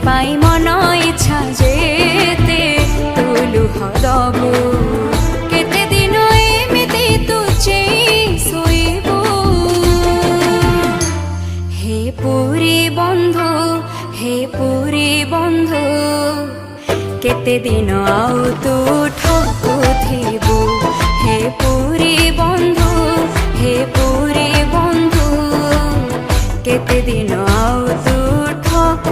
পাই মন ইচ্ছা যেতে তুলু হদবু কেতে দিন এমিতি তুচে শোইবু হে পুরী বন্ধু কেতে দিন আউ তু ঠকুথিবু।